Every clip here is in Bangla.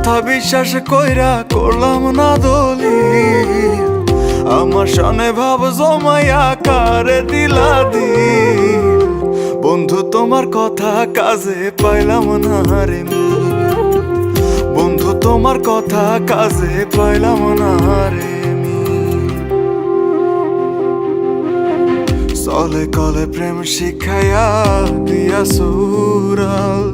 কথা বিশ্বাস কইরা করলাম না দলিল, আমার শানে ভাব জমাইয়া কারে দিলা দিল। বন্ধু তোমার কথা কাজে পাইলাম না রে মিল, বন্ধু তোমার কথা কাজে পাইলাম না রে মিল। চলে কলে প্রেম শিখাইয়া দিয়া সুরাল,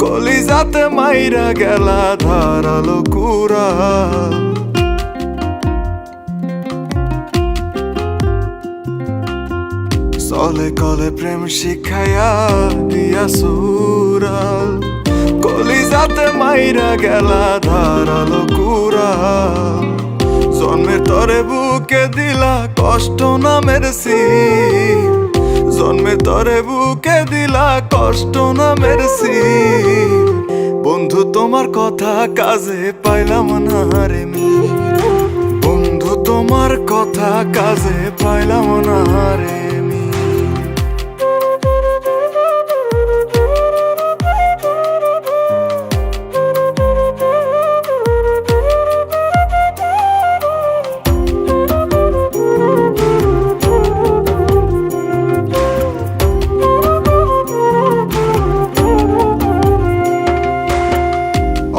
কলিজাতে মাইরা গেলা ধারালো কুড়াল। চলে কলে প্রেম শিখাইয়া দিয়া সুরাল, কলিজাতে মাইরা গেলা ধারালো কুড়াল। জন্মের তরে বুকে দিলা কষ্ট নামের সিল, জন্মের তরে বুকে দিলা কষ্ট নামের সিল। বন্ধু তোমার কথা কাজে পাইলাম না রে মিল, বন্ধু তোমার কথা কাজে পাইলাম না রে মিল।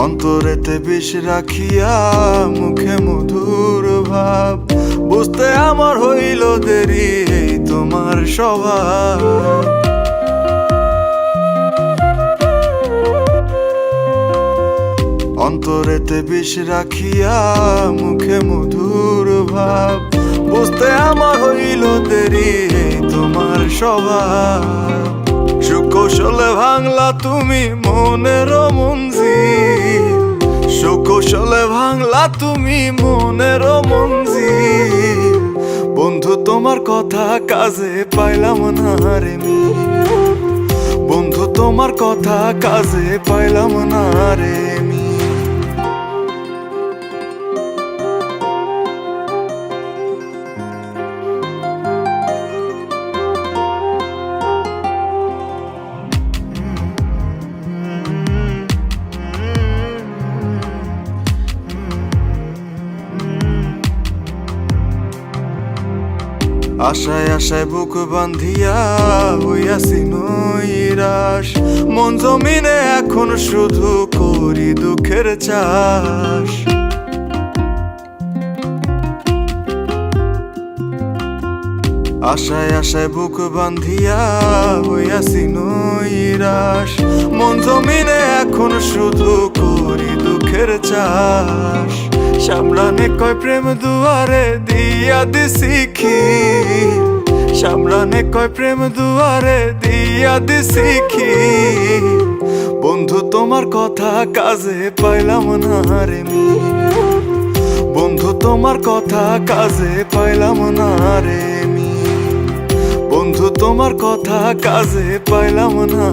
অন্তরেতে বিষ রাখিয়া মুখে মধুর ভাব, বুঝতে আমার হইল দেরি এই তোমার স্বভাব। অন্তরেতে বিষ রাখিয়া মুখে মধুর ভাব, বুঝতে আমার হইল দেরি এই তোমার স্বভাব। সুকৌশলে ভাঙলা তুমি মনের মঞ্জিল, সুকৌশলে ভাঙলা তুমি মনের মঞ্জিল। বন্ধু তোমার কথা কাজে পাইলাম না রে মিল, বন্ধু তোমার কথা কাজে পাইলাম না রে মিল। আশায় আশায় বুক বান্ধিয়া হইয়াছি নৈরাশ, মন জমিনে এখন শুধু করি দুঃখের চাষ। আশায় আশায় বুক বান্ধিয়া হইয়াছি নৈরাশ, মন জমিনে এখন শুধু করি দুঃখের চাষ। সামরানে কয় প্রেম দুয়ারে দিয়া দিছি খিল, সামরানে কয় প্রেম দুয়ারে দিয়া দিছি খিল। বন্ধু তোমার কথা কাজে পাইলাম না রে মিল, বন্ধু তোমার কথা কাজে পাইলাম না রে মিল, বন্ধু তোমার কথা কাজে পাইলাম না